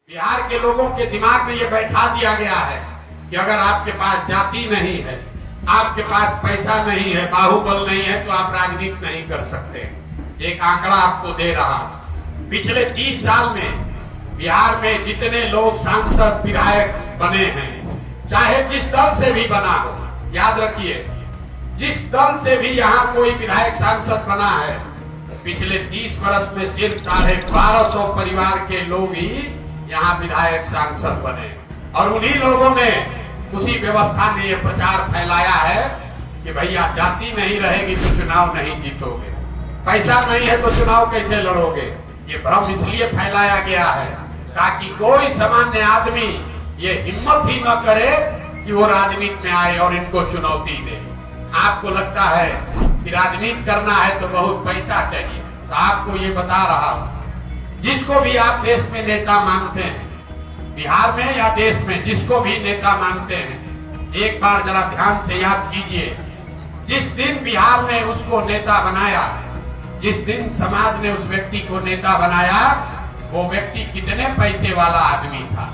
बिहार के लोगों के दिमाग में ये बैठा दिया गया है कि अगर आपके पास जाति नहीं है, आपके पास पैसा नहीं है, बाहुबल नहीं है, तो आप राजनीति नहीं कर सकते। एक आंकड़ा आपको दे रहा हूं, पिछले 30 साल में बिहार में जितने लोग सांसद विधायक बने हैं, चाहे जिस दल से भी बना हो, याद रखिए, जिस दल से भी यहाँ कोई विधायक सांसद बना है, पिछले 30 वर्ष में सिर्फ 1250 परिवार के लोग ही यहाँ विधायक सांसद बने। और उन्हीं लोगों ने, उसी व्यवस्था ने ये प्रचार फैलाया है कि भैया जाति नहीं रहेगी तो चुनाव नहीं जीतोगे, पैसा नहीं है तो चुनाव कैसे लड़ोगे। ये भ्रम इसलिए फैलाया गया है ताकि कोई सामान्य आदमी ये हिम्मत ही न करे कि वो राजनीति में आए और इनको चुनौती दे। आपको लगता है कि राजनीति करना है तो बहुत पैसा चाहिए, तो आपको ये बता रहा हूं, जिसको भी आप देश में नेता मानते हैं, बिहार में या देश में जिसको भी नेता मानते हैं, एक बार जरा ध्यान से याद कीजिए, जिस दिन बिहार ने उसको नेता बनाया, जिस दिन समाज ने उस व्यक्ति को नेता बनाया, वो व्यक्ति कितने पैसे वाला आदमी था।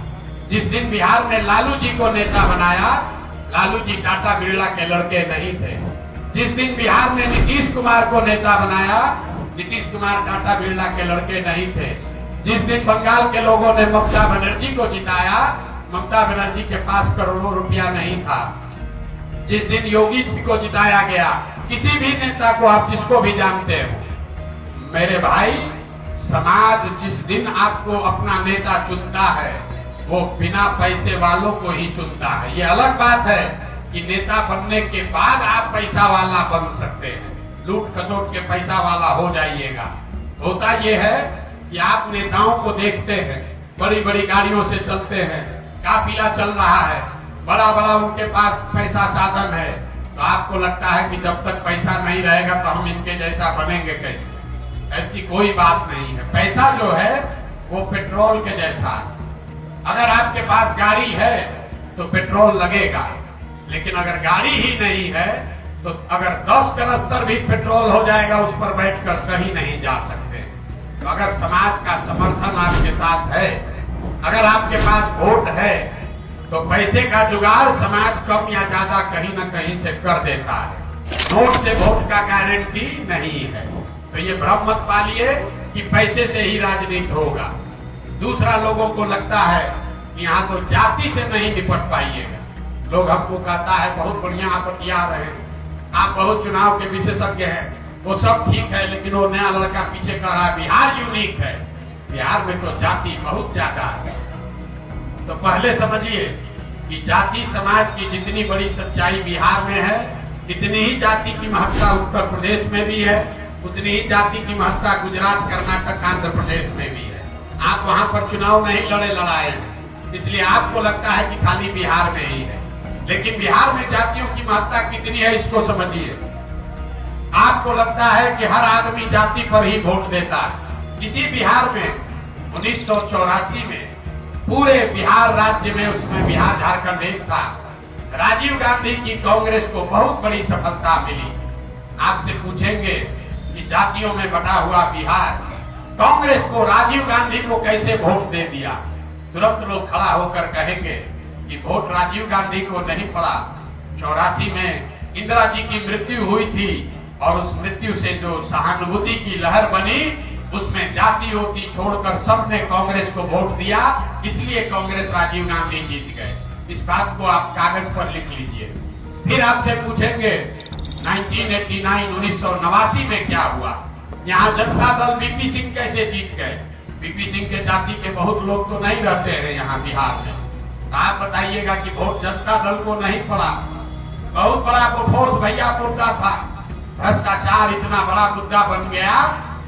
जिस दिन बिहार ने लालू जी को नेता बनाया, लालू जी टाटा बिरला के लड़के नहीं थे। जिस दिन बिहार ने नीतीश कुमार को नेता बनाया, नीतीश कुमार टाटा बिरला के लड़के नहीं थे। जिस दिन बंगाल के लोगों ने ममता बनर्जी को जिताया, ममता बनर्जी के पास करोड़ों रुपया नहीं था। जिस दिन योगी जी को जिताया गया, किसी भी नेता को आप जिसको भी जानते हो, मेरे भाई, समाज जिस दिन आपको अपना नेता चुनता है, वो बिना पैसे वालों को ही चुनता है। ये अलग बात है कि नेता बनने के बाद आप पैसा वाला बन सकते हैं, लूट खसोट के पैसा वाला हो जाइएगा। होता ये है कि आप नेताओं को देखते हैं, बड़ी बड़ी गाड़ियों से चलते हैं, काफिला चल रहा है, बड़ा बड़ा उनके पास पैसा साधन है, तो आपको लगता है कि जब तक पैसा नहीं रहेगा तो हम इनके जैसा बनेंगे कैसे। ऐसी कोई बात नहीं है। पैसा जो है वो पेट्रोल के जैसा है। अगर आपके पास गाड़ी है तो पेट्रोल लगेगा, लेकिन अगर गाड़ी ही नहीं है तो अगर 10 कनस्तर भी पेट्रोल हो जाएगा, उस पर बैठकर कहीं नहीं जा सकते। तो अगर समाज का समर्थन आपके साथ है, अगर आपके पास वोट है, तो पैसे का जुगाड़ समाज कम या ज्यादा कहीं ना कहीं से कर देता है। नोट से वोट का गारंटी नहीं है। तो ये भ्रम मत पालिए कि पैसे से ही राजनीति होगा। दूसरा, लोगों को लगता है कि यहाँ तो जाति से नहीं निपट पाइएगा। लोग हमको कहता है बहुत बढ़िया आप बतिया रहे हैं, आप बहुत चुनाव के विशेषज्ञ हैं, वो सब ठीक है, लेकिन वो नया लड़का पीछे कर रहा है, बिहार यूनिक है, बिहार में तो जाति बहुत ज्यादा है। तो पहले समझिए कि जाति समाज की जितनी बड़ी सच्चाई बिहार में है, जितनी ही जाति की महत्ता उत्तर प्रदेश में भी है, उतनी ही जाति की महत्ता गुजरात, कर्नाटक, आंध्र प्रदेश में भी है। आप वहां पर चुनाव नहीं लड़ाए, इसलिए आपको लगता है कि खाली बिहार में ही है, लेकिन बिहार में जातियों की महत्ता कितनी है इसको समझिए। आपको लगता है कि हर आदमी जाति पर ही वोट देता है। इसी बिहार में 1984 में पूरे बिहार राज्य में, उसमें बिहार झारखंड एक था, राजीव गांधी की कांग्रेस को बहुत बड़ी सफलता मिली। आपसे पूछेंगे कि जातियों में बटा हुआ बिहार, कांग्रेस को, राजीव गांधी को कैसे वोट दे दिया? तुरंत लोग खड़ा होकर कहेंगे कि वोट राजीव गांधी को नहीं पड़ा। 84 में इंदिरा जी की मृत्यु हुई थी और उस मृत्यु से जो सहानुभूति की लहर बनी, उसमें जाति होती छोड़कर सबने कांग्रेस को वोट दिया, इसलिए कांग्रेस, राजीव गांधी जीत गए। इस बात को आप कागज पर लिख लीजिए। फिर आपसे पूछेंगे 1989 में क्या हुआ? यहाँ जनता दल वीपी सिंह कैसे जीत गए? वीपी सिंह के जाति के बहुत लोग तो नहीं रहते हैं यहाँ बिहार में। आप बताइएगा कि वोट जनता दल को नहीं पड़ा। बहुत बड़ा वो फोर्स भैया मुद्दा था, भ्रष्टाचार इतना बड़ा मुद्दा बन गया,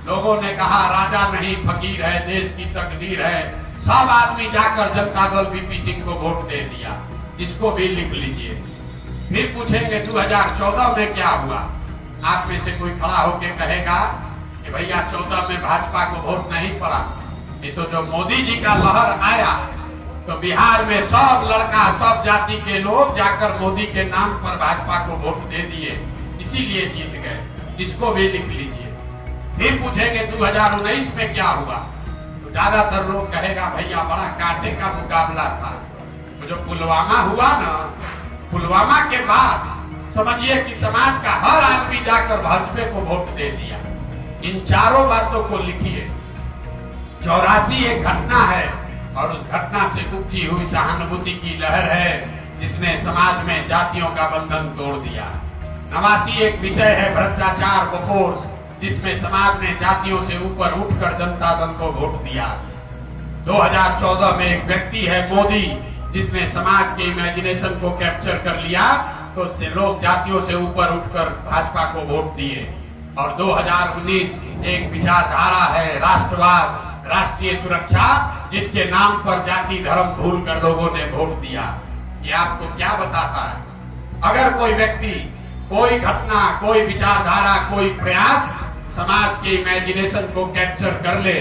लोगों ने कहा राजा नहीं फकीर है, देश की तकदीर है, सब आदमी जाकर जनता दल वीपी सिंह को वोट दे दिया। इसको भी लिख लीजिए। फिर पूछेंगे 2014 में क्या हुआ? आप में से कोई खड़ा होकर कहेगा कि भैया 14 में भाजपा को वोट नहीं पड़ा। ये तो जो मोदी जी का लहर आया तो बिहार में सब लड़का, सब जाति के लोग जाकर मोदी के नाम पर भाजपा को वोट दे दिए, इसीलिए जीत गए। इसको भी लिख लीजिए। फिर पूछेंगे 2019 में क्या हुआ? ज्यादातर लोग कहेगा भैया बड़ा कांटे का मुकाबला था। तो जो पुलवामा हुआ ना, पुलवामा के बाद समझिए कि समाज का हर आदमी जाकर भाजपा को वोट दे दिया। इन चारों बातों को लिखिए। 84 एक घटना है और उस घटना से उपजी हुई सहानुभूति की लहर है जिसने समाज में जातियों का बंधन तोड़ दिया। 89 एक विषय है भ्रष्टाचार बफोर्स, जिसमें समाज ने जातियों से ऊपर उठकर जनता दल को वोट दिया। 2014 में एक व्यक्ति है मोदी, जिसने समाज के इमेजिनेशन को कैप्चर कर लिया, तो लोग जातियों से ऊपर उठकर भाजपा को वोट दिए। और 2019 एक विचारधारा है राष्ट्रवाद, राष्ट्रीय सुरक्षा, जिसके नाम पर जाति धर्म भूलकर लोगों ने वोट दिया। ये आपको क्या बताता है? अगर कोई व्यक्ति, कोई घटना, कोई विचारधारा, कोई प्रयास समाज के इमेजिनेशन को कैप्चर कर ले,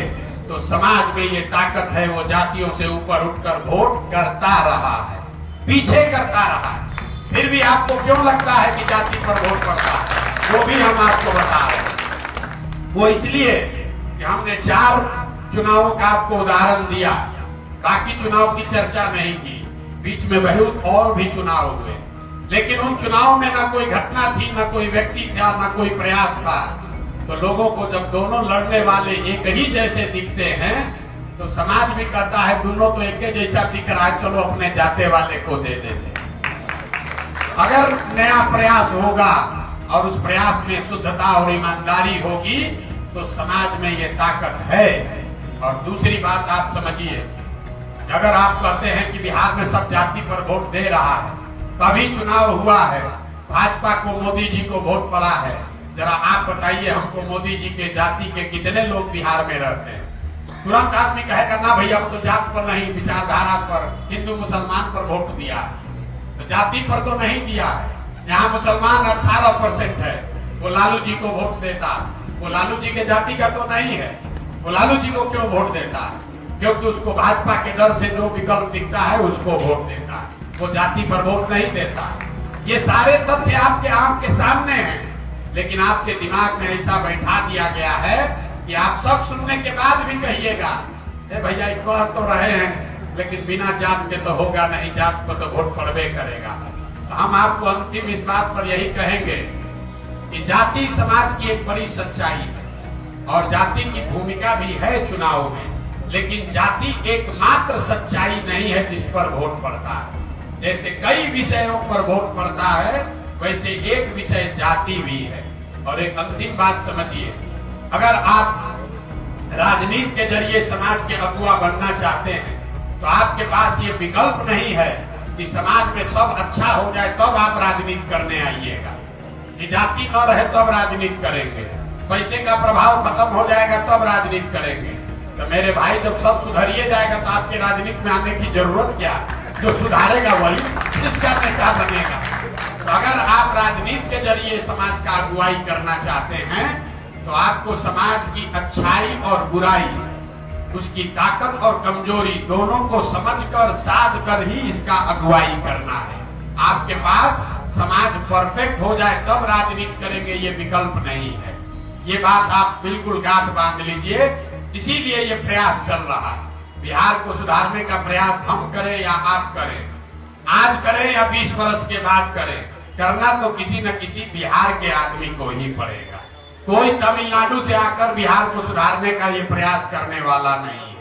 तो समाज में ये ताकत है, वो जातियों से ऊपर उठकर वोट करता रहा है, पीछे करता रहा है। फिर भी आपको क्यों लगता है कि जाति पर वोट पड़ता है? वो भी हम आपको बता रहे हैं। वो इसलिए कि हमने 4 चुनावों का आपको उदाहरण दिया, बाकी चुनाव की चर्चा नहीं की। बीच में बहुत और भी चुनाव हुए, लेकिन उन चुनाव में ना कोई घटना थी, ना कोई व्यक्ति था, ना कोई प्रयास था। तो लोगों को जब दोनों लड़ने वाले एक ही जैसे दिखते हैं, तो समाज भी कहता है दोनों तो एक जैसा दिख रहा है, चलो अपने जाते वाले को दे देते। अगर नया प्रयास होगा और उस प्रयास में शुद्धता और ईमानदारी होगी, तो समाज में ये ताकत है। और दूसरी बात आप समझिए, अगर आप कहते हैं कि बिहार में सब जाति पर वोट दे रहा है, कभी चुनाव हुआ है, भाजपा को मोदी जी को वोट पड़ा है, जरा आप बताइए हमको मोदी जी के जाति के कितने लोग बिहार में रहते हैं? तुरंत आदमी कहेगा ना भैया वो तो जात पर नहीं, विचारधारा पर, हिंदू मुसलमान पर वोट दिया। तो जाति पर तो नहीं दिया है। यहाँ मुसलमान 18% है, वो लालू जी को वोट देता। वो लालू जी के जाति का तो नहीं है, वो लालू जी को क्यों वोट देता है? क्योंकि उसको भाजपा के डर से जो विकल्प दिखता है उसको वोट देता है, वो जाति पर वोट नहीं देता। ये सारे तथ्य आपके आंख के सामने हैं, लेकिन आपके दिमाग में ऐसा बैठा दिया गया है कि आप सब सुनने के बाद भी कहिएगा भैया कह तो रहे हैं, लेकिन बिना जात के तो होगा नहीं, जात को तो वोट पड़बे करेगा। तो हम आपको अंतिम इस बात पर यही कहेंगे कि जाति समाज की एक बड़ी सच्चाई है और जाति की भूमिका भी है चुनाव में, लेकिन जाति एकमात्र सच्चाई नहीं है जिस पर वोट पड़ता है। जैसे कई विषयों पर वोट पड़ता है, वैसे एक विषय जाति भी है। और एक अंतिम बात समझिए, अगर आप राजनीति के जरिए समाज के अगुवा बनना चाहते हैं, तो आपके पास ये विकल्प नहीं है कि समाज में सब अच्छा हो जाए तब आप राजनीति करने आइएगा, कि जाति न रहे तब राजनीति करेंगे, पैसे का प्रभाव खत्म हो जाएगा तब राजनीति करेंगे। तो मेरे भाई जब सब सुधरिए जाएगा तो आपके राजनीति में आने की जरूरत क्या? जो सुधारेगा वही जिसका नेता बनेगा। तो अगर आप राजनीति के जरिए समाज का अगुवाई करना चाहते हैं, तो आपको समाज की अच्छाई और बुराई, उसकी ताकत और कमजोरी दोनों को समझकर साध कर ही इसका अगुवाई करना है। आपके पास समाज परफेक्ट हो जाए तब राजनीति करेंगे, ये विकल्प नहीं है। ये बात आप बिल्कुल गांठ बांध लीजिए। इसीलिए ये प्रयास चल रहा है। बिहार को सुधारने का प्रयास हम करें या आप करें, आज करें या 20 वर्ष के बाद करें, करना तो किसी न किसी बिहार के आदमी को ही पड़ेगा। कोई तमिलनाडु से आकर बिहार को सुधारने का ये प्रयास करने वाला नहीं है।